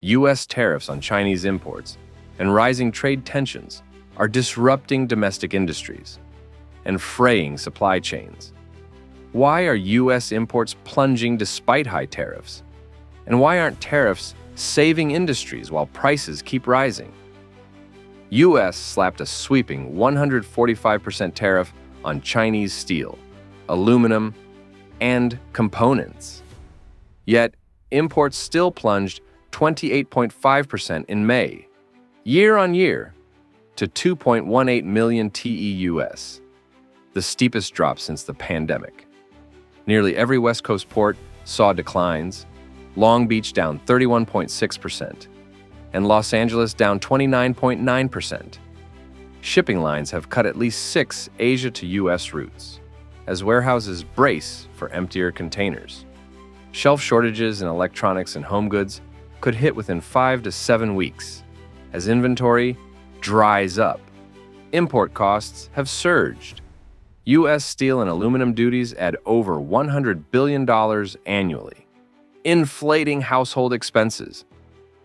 U.S. tariffs on Chinese imports and rising trade tensions are disrupting domestic industries and fraying supply chains. Why are U.S. imports plunging despite high tariffs? And why aren't tariffs saving industries while prices keep rising? U.S. slapped a sweeping 145% tariff on Chinese steel, aluminum, and components. Yet, imports still plunged 28.5% in May, year on year, to 2.18 million TEUs, the steepest drop since the pandemic. Nearly every West Coast port saw declines, Long Beach down 31.6%, and Los Angeles down 29.9%. Shipping lines have cut at least 6 Asia to U.S. routes, as warehouses brace for emptier containers. Shelf shortages in electronics and home goods could hit within 5 to 7 weeks, as inventory dries up. Import costs have surged. U.S. steel and aluminum duties add over $100 billion annually, inflating household expenses.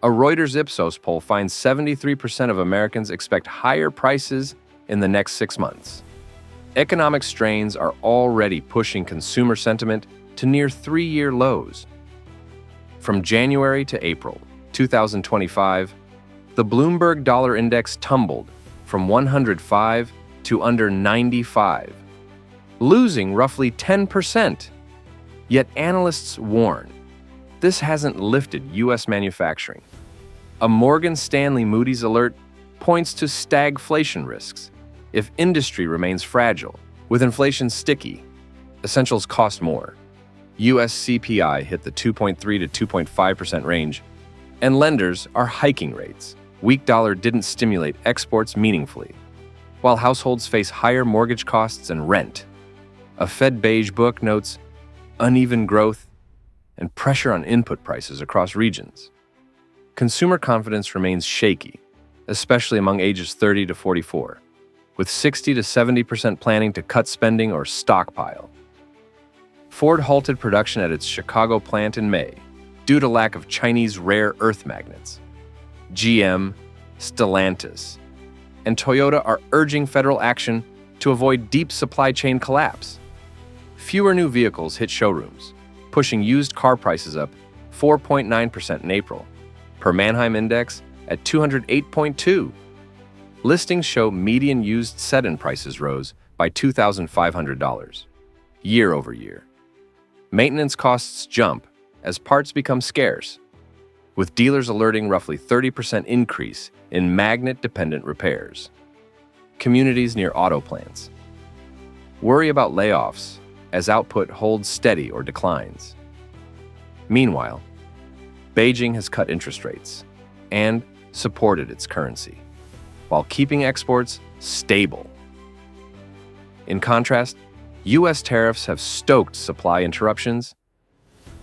A Reuters Ipsos poll finds 73% of Americans expect higher prices in the next 6 months. Economic strains are already pushing consumer sentiment to near 3-year lows. From January to April 2025, the Bloomberg Dollar Index tumbled from 105 to under 95, losing roughly 10%. Yet analysts warn, this hasn't lifted U.S. manufacturing. A Morgan Stanley Moody's alert points to stagflation risks if industry remains fragile. With inflation sticky, essentials cost more. U.S. CPI hit the 2.3 to 2.5% range, and lenders are hiking rates. Weak dollar didn't stimulate exports meaningfully, while households face higher mortgage costs and rent. A Fed Beige Book notes uneven growth and pressure on input prices across regions. Consumer confidence remains shaky, especially among ages 30 to 44, with 60 to 70% planning to cut spending or stockpile. Ford halted production at its Chicago plant in May due to lack of Chinese rare earth magnets. GM, Stellantis, and Toyota are urging federal action to avoid deep supply chain collapse. Fewer new vehicles hit showrooms, pushing used car prices up 4.9% in April, per Manheim Index at 208.2. Listings show median used sedan prices rose by $2,500 year over year. Maintenance costs jump as parts become scarce, with dealers alerting roughly 30% increase in magnet-dependent repairs. Communities near auto plants worry about layoffs as output holds steady or declines. Meanwhile, Beijing has cut interest rates and supported its currency, while keeping exports stable. In contrast, U.S. tariffs have stoked supply interruptions.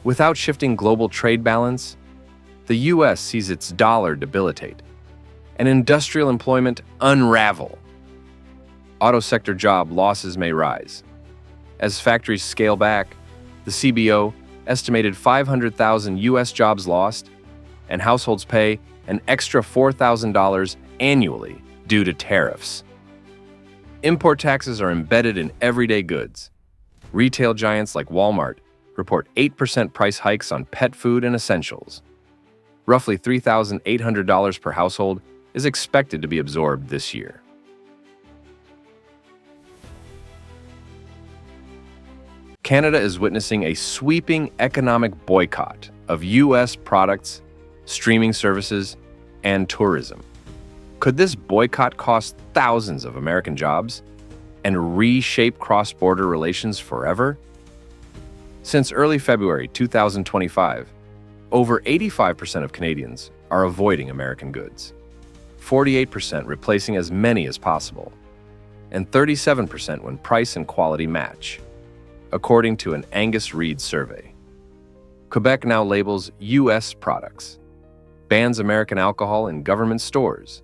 Without shifting global trade balance, the U.S. sees its dollar debilitate and industrial employment unravel. Auto sector job losses may rise. As factories scale back, the CBO estimated 500,000 U.S. jobs lost, and households pay an extra $4,000 annually due to tariffs. Import taxes are embedded in everyday goods. Retail giants like Walmart report 8% price hikes on pet food and essentials. Roughly $3,800 per household is expected to be absorbed this year. Canada is witnessing a sweeping economic boycott of U.S. products, streaming services, and tourism. Could this boycott cost thousands of American jobs and reshape cross-border relations forever? Since early February 2025, over 85% of Canadians are avoiding American goods, 48% replacing as many as possible, and 37% when price and quality match, according to an Angus Reid survey. Quebec now labels U.S. products, bans American alcohol in government stores,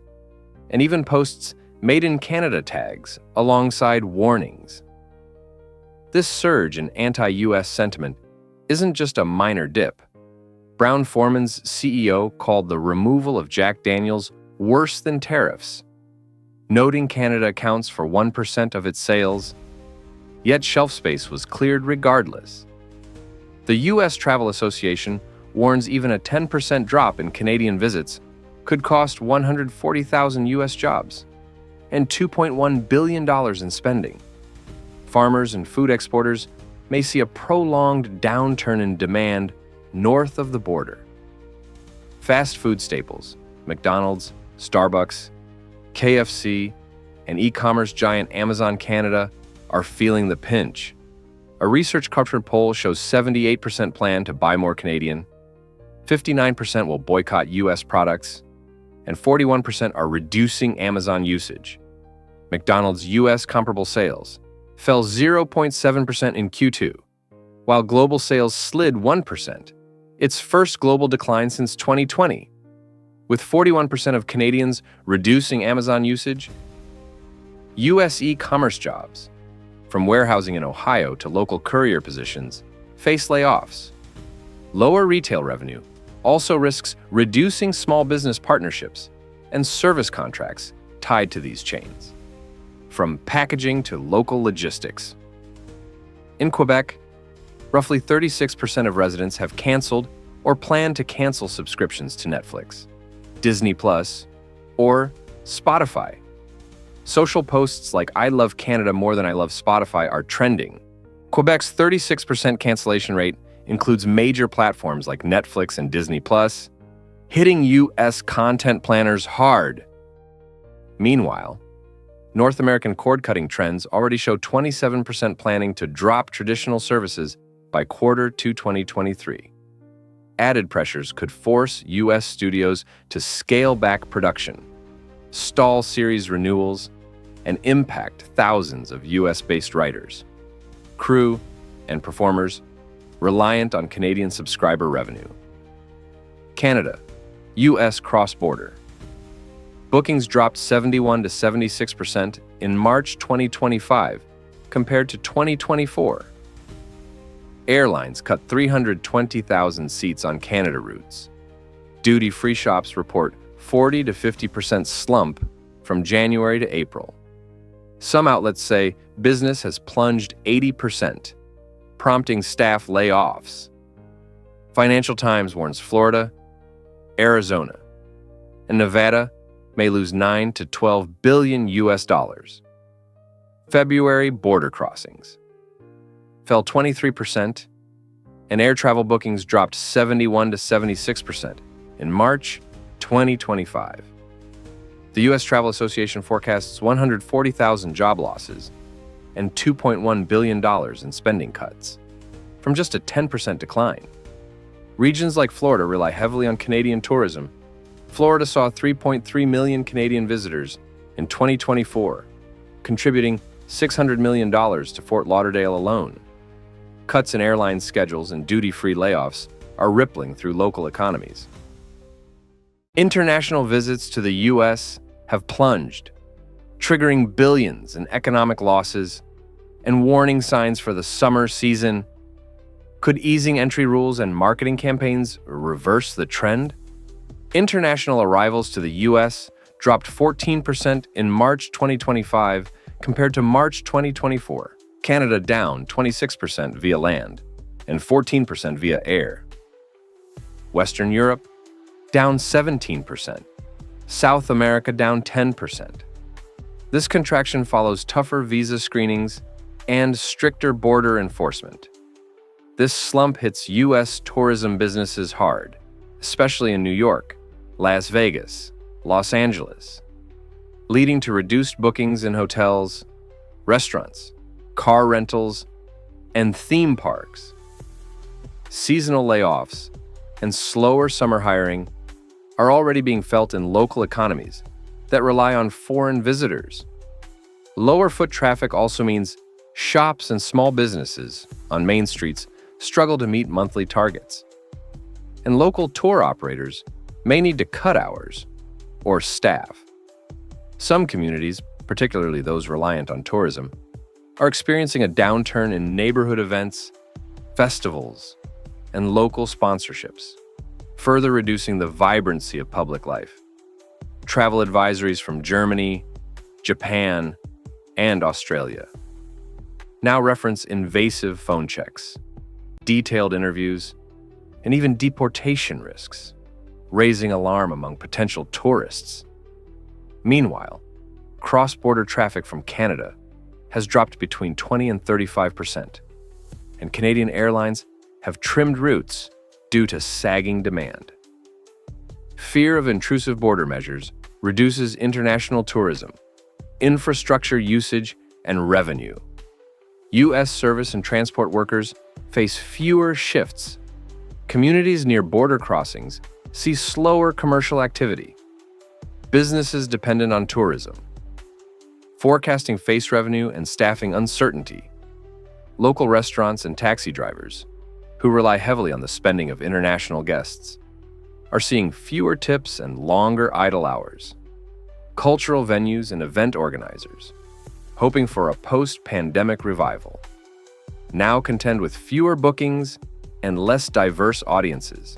and even posts Made in Canada tags alongside warnings. This surge in anti-U.S. sentiment isn't just a minor dip. Brown-Forman's CEO called the removal of Jack Daniel's worse than tariffs, noting Canada accounts for 1% of its sales, yet shelf space was cleared regardless. The U.S. Travel Association warns even a 10% drop in Canadian visits could cost 140,000 U.S. jobs and $2.1 billion in spending. Farmers and food exporters may see a prolonged downturn in demand north of the border. Fast food staples, McDonald's, Starbucks, KFC, and e-commerce giant Amazon Canada are feeling the pinch. A research corporate poll shows 78% plan to buy more Canadian, 59% will boycott U.S. products, and 41% are reducing Amazon usage. McDonald's U.S. comparable sales fell 0.7% in Q2, while global sales slid 1%, its first global decline since 2020. With 41% of Canadians reducing Amazon usage, U.S. e-commerce jobs, from warehousing in Ohio to local courier positions, face layoffs. Lower retail revenue also risks reducing small business partnerships and service contracts tied to these chains, from packaging to local logistics. In Quebec, roughly 36% of residents have canceled or plan to cancel subscriptions to Netflix, Disney Plus, or Spotify. Social posts like "I love Canada more than I love Spotify" are trending. Quebec's 36% cancellation rate includes major platforms like Netflix and Disney Plus, hitting U.S. content planners hard. Meanwhile, North American cord-cutting trends already show 27% planning to drop traditional services by Q2 2023. Added pressures could force U.S. studios to scale back production, stall series renewals, and impact thousands of U.S.-based writers, crew, and performers reliant on Canadian subscriber revenue. Canada, U.S. cross-border. Bookings dropped 71 to 76% in March 2025 compared to 2024. Airlines cut 320,000 seats on Canada routes. Duty-free shops report 40 to 50% slump from January to April. Some outlets say business has plunged 80%, prompting staff layoffs. Financial Times warns Florida, Arizona, and Nevada may lose 9 to 12 billion US dollars. February border crossings fell 23%, and air travel bookings dropped 71 to 76% in March 2025. The U.S. Travel Association forecasts 140,000 job losses and $2.1 billion in spending cuts, from just a 10% decline. Regions like Florida rely heavily on Canadian tourism. Florida saw 3.3 million Canadian visitors in 2024, contributing $600 million to Fort Lauderdale alone. Cuts in airline schedules and duty-free layoffs are rippling through local economies. International visits to the U.S. have plunged, triggering billions in economic losses and warning signs for the summer season. Could easing entry rules and marketing campaigns reverse the trend? International arrivals to the U.S. dropped 14% in March 2025 compared to March 2024. Canada down 26% via land and 14% via air. Western Europe down 17%. South America down 10%. This contraction follows tougher visa screenings and stricter border enforcement. This slump hits U.S. tourism businesses hard, especially in New York, Las Vegas, Los Angeles, leading to reduced bookings in hotels, restaurants, car rentals, and theme parks. Seasonal layoffs and slower summer hiring are already being felt in local economies that rely on foreign visitors. Lower foot traffic also means shops and small businesses on main streets struggle to meet monthly targets. And local tour operators may need to cut hours or staff. Some communities, particularly those reliant on tourism, are experiencing a downturn in neighborhood events, festivals, and local sponsorships. further reducing the vibrancy of public life. Travel advisories from Germany, Japan, and Australia now reference invasive phone checks, detailed interviews, and even deportation risks, raising alarm among potential tourists. Meanwhile, cross-border traffic from Canada has dropped between 20 and 35%, and Canadian airlines have trimmed routes due to sagging demand. Fear of intrusive border measures reduces international tourism, infrastructure usage, and revenue. U.S. service and transport workers face fewer shifts. Communities near border crossings see slower commercial activity. Businesses dependent on tourism, forecasting face revenue and staffing uncertainty. Local restaurants and taxi drivers, who rely heavily on the spending of international guests, are seeing fewer tips and longer idle hours. Cultural venues and event organizers, hoping for a post-pandemic revival, now contend with fewer bookings and less diverse audiences,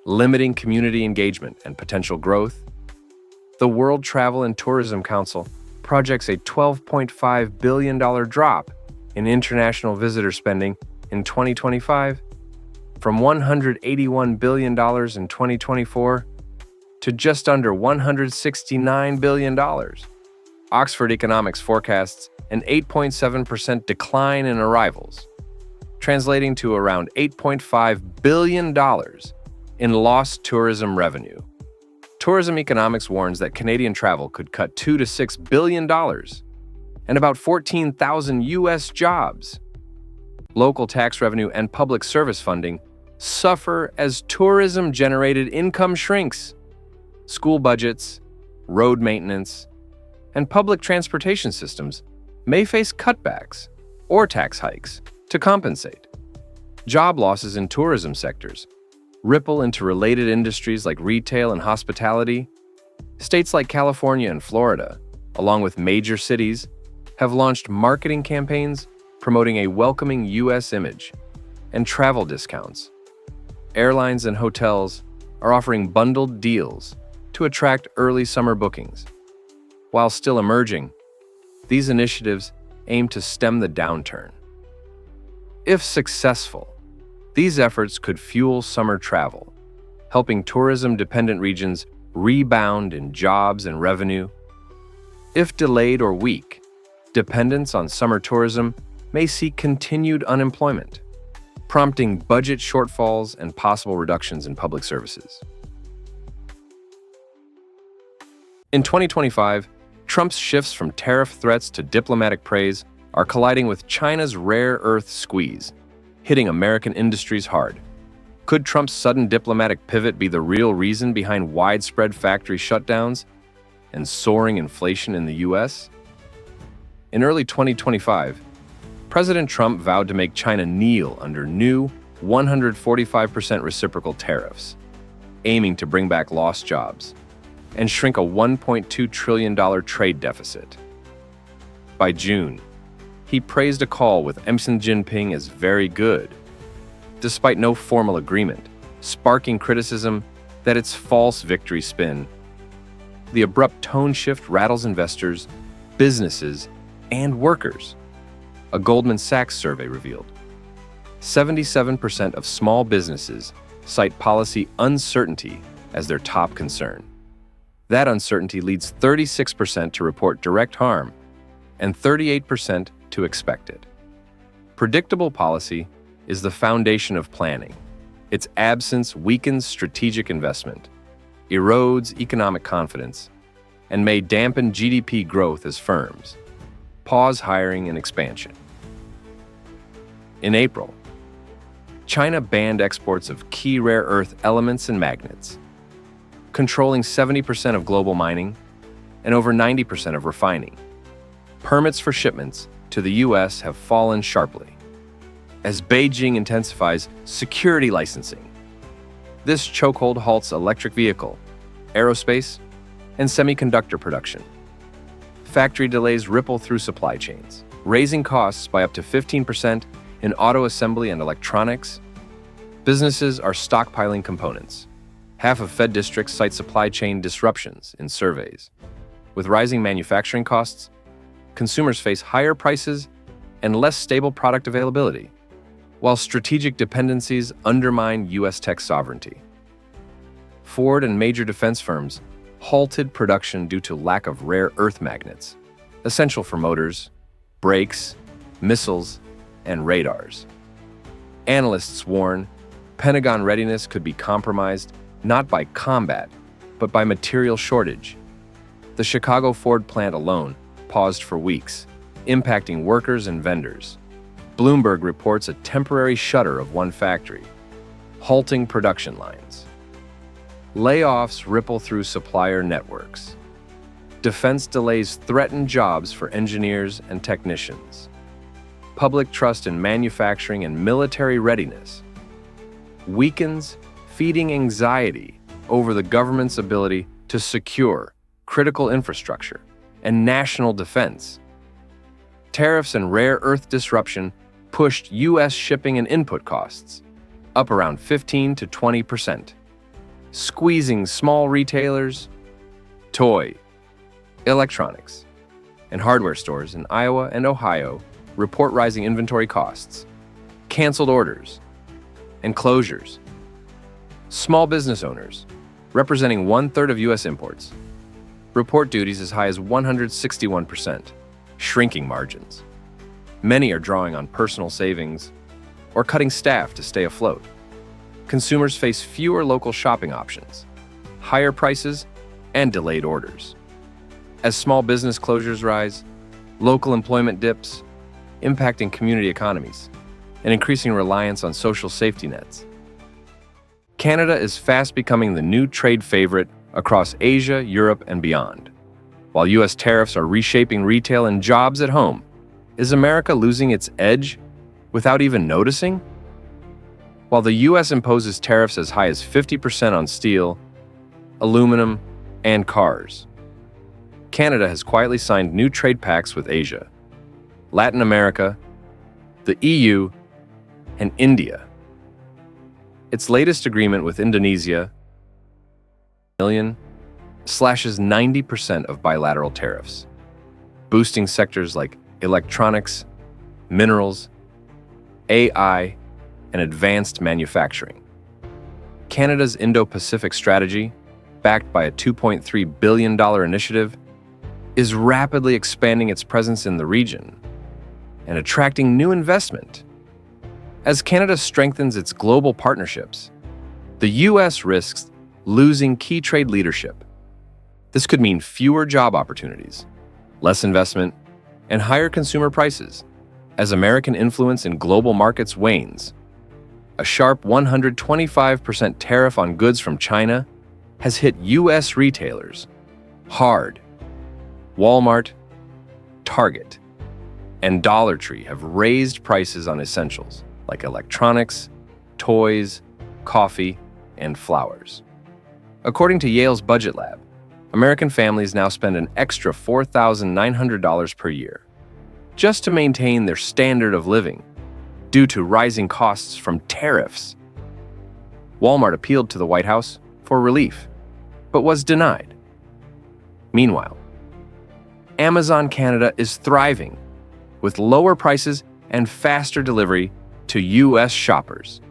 limiting community engagement and potential growth. The World Travel and Tourism Council projects a $12.5 billion drop in international visitor spending in 2025, from $181 billion in 2024 to just under $169 billion. Oxford Economics forecasts an 8.7% decline in arrivals, translating to around $8.5 billion in lost tourism revenue. Tourism Economics warns that Canadian travel could cut $2 to $6 billion and about 14,000 U.S. jobs. Local tax revenue and public service funding suffer as tourism-generated income shrinks. School budgets, road maintenance, and public transportation systems may face cutbacks or tax hikes to compensate. Job losses in tourism sectors ripple into related industries like retail and hospitality. States like California and Florida, along with major cities, have launched marketing campaigns promoting a welcoming U.S. image and travel discounts. Airlines and hotels are offering bundled deals to attract early summer bookings. While still emerging, these initiatives aim to stem the downturn. If successful, these efforts could fuel summer travel, helping tourism-dependent regions rebound in jobs and revenue. If delayed or weak, dependence on summer tourism may see continued unemployment, prompting budget shortfalls and possible reductions in public services. In 2025, Trump's shifts from tariff threats to diplomatic praise are colliding with China's rare earth squeeze, hitting American industries hard. Could Trump's sudden diplomatic pivot be the real reason behind widespread factory shutdowns and soaring inflation in the U.S.? In early 2025, President Trump vowed to make China kneel under new 145% reciprocal tariffs, aiming to bring back lost jobs and shrink a $1.2 trillion trade deficit. By June, he praised a call with Xi Jinping as very good, despite no formal agreement, sparking criticism that it's false victory spin. The abrupt tone shift rattles investors, businesses, and workers. A Goldman Sachs survey revealed 77% of small businesses cite policy uncertainty as their top concern. That uncertainty leads 36% to report direct harm and 38% to expected. Predictable policy is the foundation of planning. Its absence weakens strategic investment, erodes economic confidence, and may dampen GDP growth as firms pause hiring and expansion. In April, China banned exports of key rare earth elements and magnets, controlling 70% of global mining and over 90% of refining. Permits for shipments to the U.S. have fallen sharply as Beijing intensifies security licensing. This chokehold halts electric vehicle, aerospace, and semiconductor production. Factory delays ripple through supply chains, raising costs by up to 15% in auto assembly and electronics. Businesses are stockpiling components, Half of Fed districts cite supply chain disruptions in surveys. With rising manufacturing costs, consumers face higher prices and less stable product availability, while strategic dependencies undermine U.S. tech sovereignty. Ford and major defense firms halted production due to lack of rare earth magnets, essential for motors, brakes, missiles, and radars. Analysts warn Pentagon readiness could be compromised not by combat, but by material shortage. The Chicago Ford plant alone paused for weeks, impacting workers and vendors. Bloomberg reports a temporary shutter of one factory, halting production lines. Layoffs ripple through supplier networks. Defense delays threaten jobs for engineers and technicians. Public trust in manufacturing and military readiness weakens, feeding anxiety over the government's ability to secure critical infrastructure and national defense. Tariffs and rare earth disruption pushed U.S. shipping and input costs up around 15 to 20%, squeezing small retailers, toy, electronics, and hardware stores in Iowa and Ohio report rising inventory costs, canceled orders, and closures. Small business owners, representing 1/3 of U.S. imports, report duties as high as 161%, shrinking margins. Many are drawing on personal savings or cutting staff to stay afloat. Consumers face fewer local shopping options, higher prices, and delayed orders. As small business closures rise, local employment dips, impacting community economies and increasing reliance on social safety nets. Canada is fast becoming the new trade favorite across Asia, Europe, and beyond. While U.S. tariffs are reshaping retail and jobs at home, is America losing its edge without even noticing? While the U.S. imposes tariffs as high as 50% on steel, aluminum, and cars, Canada has quietly signed new trade pacts with Asia, Latin America, the EU, and India. Its latest agreement with Indonesia slashes 90% of bilateral tariffs, boosting sectors like electronics, minerals, AI, and advanced manufacturing. Canada's Indo-Pacific strategy, backed by a $2.3 billion initiative, is rapidly expanding its presence in the region and attracting new investment. As Canada strengthens its global partnerships, the U.S. risks losing key trade leadership. This could mean fewer job opportunities, less investment, and higher consumer prices as American influence in global markets wanes. A sharp 125% tariff on goods from China has hit U.S. retailers hard. Walmart, Target, and Dollar Tree have raised prices on essentials like electronics, toys, coffee, and flowers. According to Yale's Budget Lab, American families now spend an extra $4,900 per year just to maintain their standard of living due to rising costs from tariffs. Walmart appealed to the White House for relief, but was denied. Meanwhile, Amazon Canada is thriving with lower prices and faster delivery to U.S. shoppers.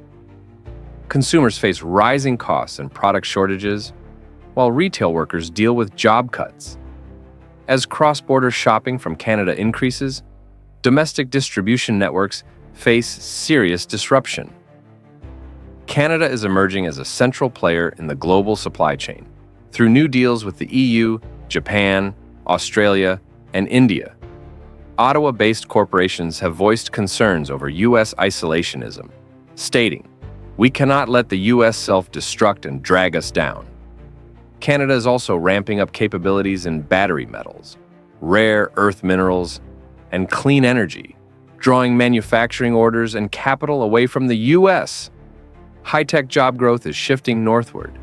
Consumers face rising costs and product shortages, while retail workers deal with job cuts. As cross-border shopping from Canada increases, domestic distribution networks face serious disruption. Canada is emerging as a central player in the global supply chain through new deals with the EU, Japan, Australia, and India. Ottawa-based corporations have voiced concerns over U.S. isolationism, stating, "We cannot let the U.S. self-destruct and drag us down." Canada is also ramping up capabilities in battery metals, rare earth minerals, and clean energy, drawing manufacturing orders and capital away from the U.S. High-tech job growth is shifting northward.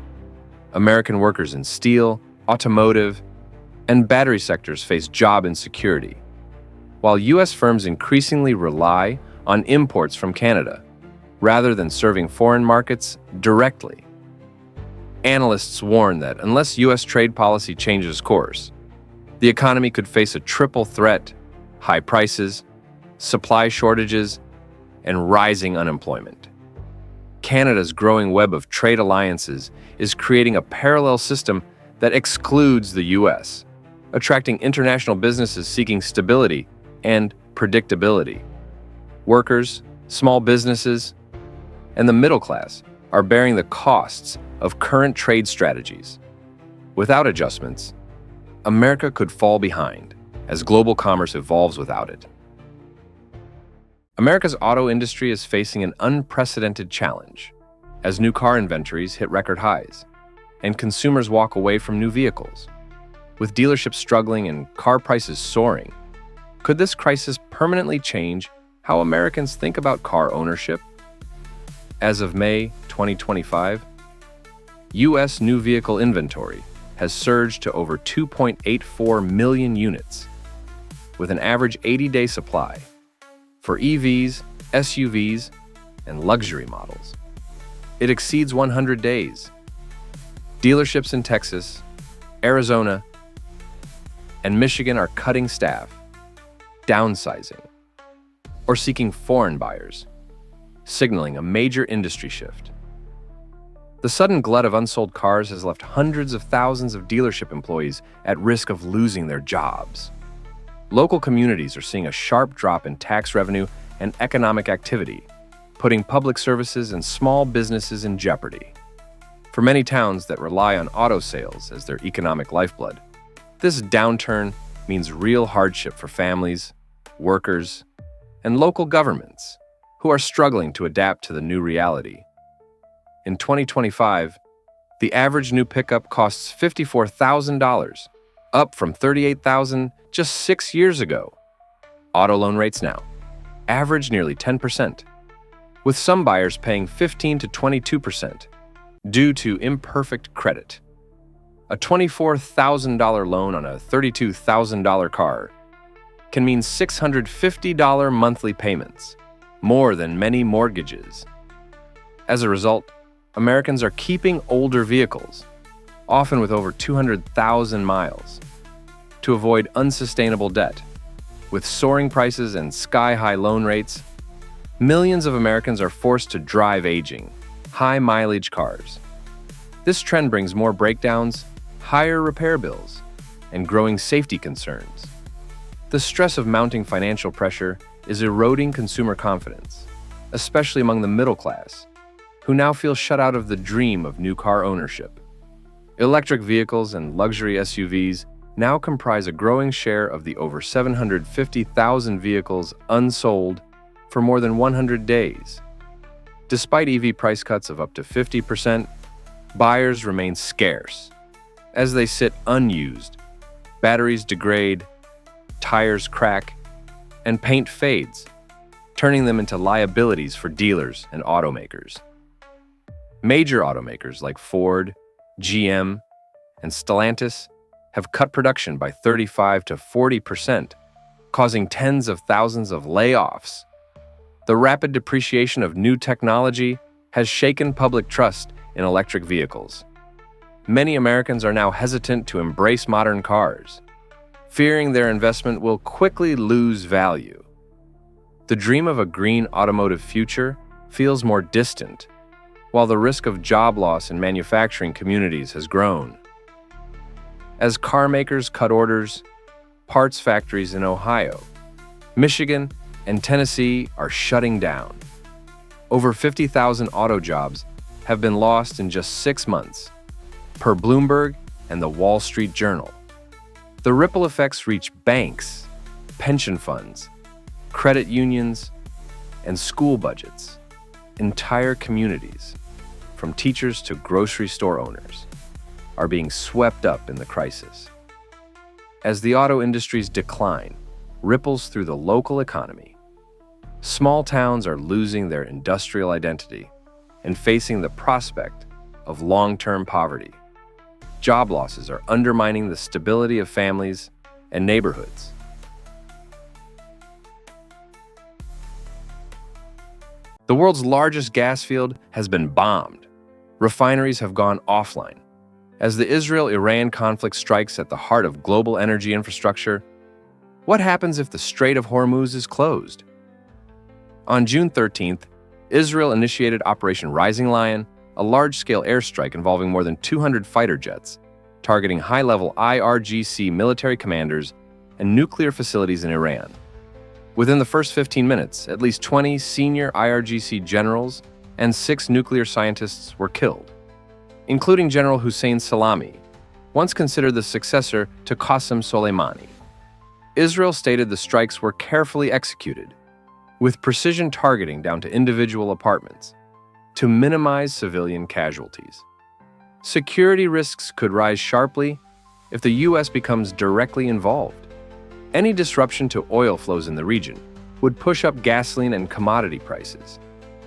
American workers in steel, automotive, and battery sectors face job insecurity, while U.S. firms increasingly rely on imports from Canada rather than serving foreign markets directly. Analysts warn that unless U.S. trade policy changes course, the economy could face a triple threat: high prices, supply shortages, and rising unemployment. Canada's growing web of trade alliances is creating a parallel system that excludes the U.S., attracting international businesses seeking stability and predictability. Workers, small businesses, and the middle class are bearing the costs of current trade strategies. Without adjustments, America could fall behind as global commerce evolves without it. America's auto industry is facing an unprecedented challenge as new car inventories hit record highs and consumers walk away from new vehicles. With dealerships struggling and car prices soaring, could this crisis permanently change how Americans think about car ownership? As of May 2025, U.S. new vehicle inventory has surged to over 2.84 million units, with an average 80-day supply for EVs, SUVs, and luxury models. It exceeds 100 days. Dealerships in Texas, Arizona, and Michigan are cutting staff, downsizing, or seeking foreign buyers, signaling a major industry shift. The sudden glut of unsold cars has left hundreds of thousands of dealership employees at risk of losing their jobs. Local communities are seeing a sharp drop in tax revenue and economic activity, putting public services and small businesses in jeopardy. For many towns that rely on auto sales as their economic lifeblood, this downturn means real hardship for families, workers, and local governments who are struggling to adapt to the new reality. In 2025, the average new pickup costs $54,000, up from $38,000 just 6 years ago. Auto loan rates now average nearly 10%, with some buyers paying 15 to 22% due to imperfect credit. A $24,000 loan on a $32,000 car can mean $650 monthly payments, more than many mortgages. As a result, Americans are keeping older vehicles, often with over 200,000 miles, to avoid unsustainable debt. With soaring prices and sky-high loan rates, millions of Americans are forced to drive aging, high-mileage cars. This trend brings more breakdowns, higher repair bills, and growing safety concerns. The stress of mounting financial pressure is eroding consumer confidence, especially among the middle class, who now feel shut out of the dream of new car ownership. Electric vehicles and luxury SUVs now comprise a growing share of the over 750,000 vehicles unsold for more than 100 days. Despite EV price cuts of up to 50%, buyers remain scarce as they sit unused. Batteries degrade, tires crack, and paint fades, turning them into liabilities for dealers and automakers. Major automakers like Ford, GM, and Stellantis have cut production by 35 to 40%, causing tens of thousands of layoffs. The rapid depreciation of new technology has shaken public trust in electric vehicles. Many Americans are now hesitant to embrace modern cars, fearing their investment will quickly lose value. The dream of a green automotive future feels more distant, while the risk of job loss in manufacturing communities has grown. As car makers cut orders, parts factories in Ohio, Michigan, and Tennessee are shutting down. Over 50,000 auto jobs have been lost in just 6 months, per Bloomberg and the Wall Street Journal. The ripple effects reach banks, pension funds, credit unions, and school budgets. Entire communities, from teachers to grocery store owners, are being swept up in the crisis. As the auto industry's decline ripples through the local economy, small towns are losing their industrial identity and facing the prospect of long-term poverty. Job losses are undermining the stability of families and neighborhoods. The world's largest gas field has been bombed, refineries have gone offline. As the Israel-Iran conflict strikes at the heart of global energy infrastructure, what happens if the Strait of Hormuz is closed? On June 13th, Israel initiated Operation Rising Lion, a large-scale airstrike involving more than 200 fighter jets, targeting high-level IRGC military commanders and nuclear facilities in Iran. Within the first 15 minutes, at least 20 senior IRGC generals and 6 nuclear scientists were killed, including General Hussein Salami, once considered the successor to Qasem Soleimani. Israel stated the strikes were carefully executed, with precision targeting down to individual apartments, to minimize civilian casualties. Security risks could rise sharply if the U.S. becomes directly involved. Any disruption to oil flows in the region would push up gasoline and commodity prices,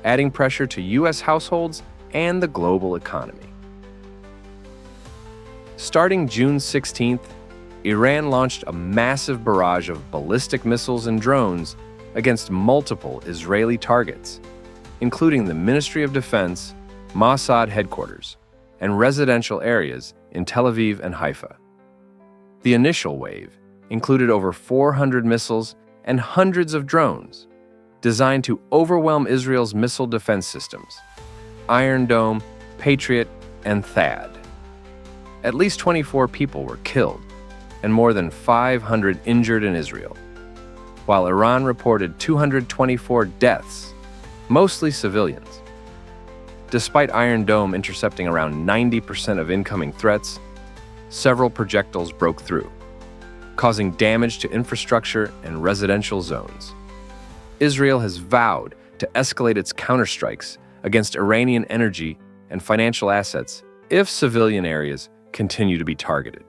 adding pressure to U.S. households and the global economy. Starting June 16th, Iran launched a massive barrage of ballistic missiles and drones against multiple Israeli targets, including the Ministry of Defense, Mossad headquarters, and residential areas in Tel Aviv and Haifa. The initial wave included over 400 missiles and hundreds of drones, designed to overwhelm Israel's missile defense systems, Iron Dome, Patriot, and THAAD. At least 24 people were killed and more than 500 injured in Israel, while Iran reported 224 deaths, mostly civilians. Despite Iron Dome intercepting around 90% of incoming threats, several projectiles broke through, causing damage to infrastructure and residential zones. Israel has vowed to escalate its counterstrikes against Iranian energy and financial assets if civilian areas continue to be targeted.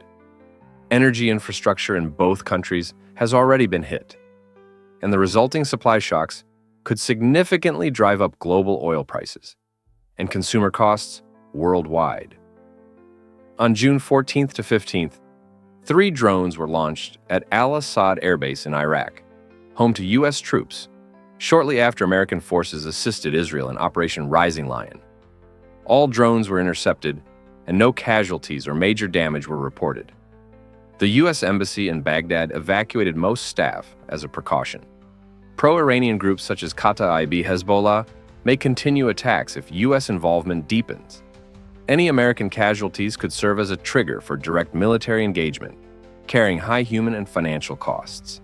Energy infrastructure in both countries has already been hit, and the resulting supply shocks could significantly drive up global oil prices and consumer costs worldwide. On June 14th to 15th, 3 drones were launched at Al-Assad Air Base in Iraq, home to U.S. troops, shortly after American forces assisted Israel in Operation Rising Lion. All drones were intercepted, and no casualties or major damage were reported. The U.S. Embassy in Baghdad evacuated most staff as a precaution. Pro-Iranian groups such as Kataib Hezbollah may continue attacks if U.S. involvement deepens. Any American casualties could serve as a trigger for direct military engagement, carrying high human and financial costs.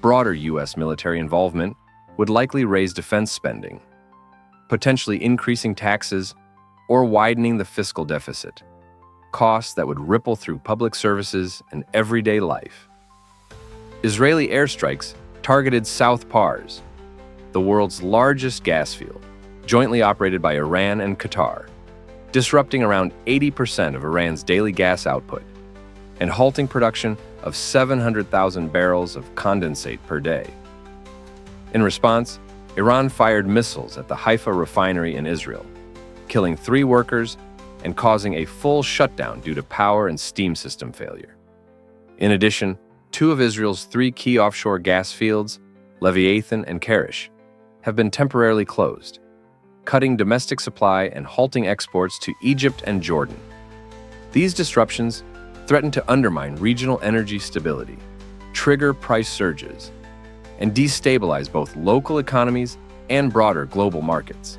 Broader U.S. military involvement would likely raise defense spending, potentially increasing taxes or widening the fiscal deficit, costs that would ripple through public services and everyday life. Israeli airstrikes targeted South Pars, the world's largest gas field, jointly operated by Iran and Qatar, disrupting around 80% of Iran's daily gas output and halting production of 700,000 barrels of condensate per day. In response, Iran fired missiles at the Haifa refinery in Israel, killing 3 workers and causing a full shutdown due to power and steam system failure. In addition, 2 of Israel's 3 key offshore gas fields, Leviathan and Karish, have been temporarily closed, cutting domestic supply and halting exports to Egypt and Jordan. These disruptions threaten to undermine regional energy stability, trigger price surges, and destabilize both local economies and broader global markets.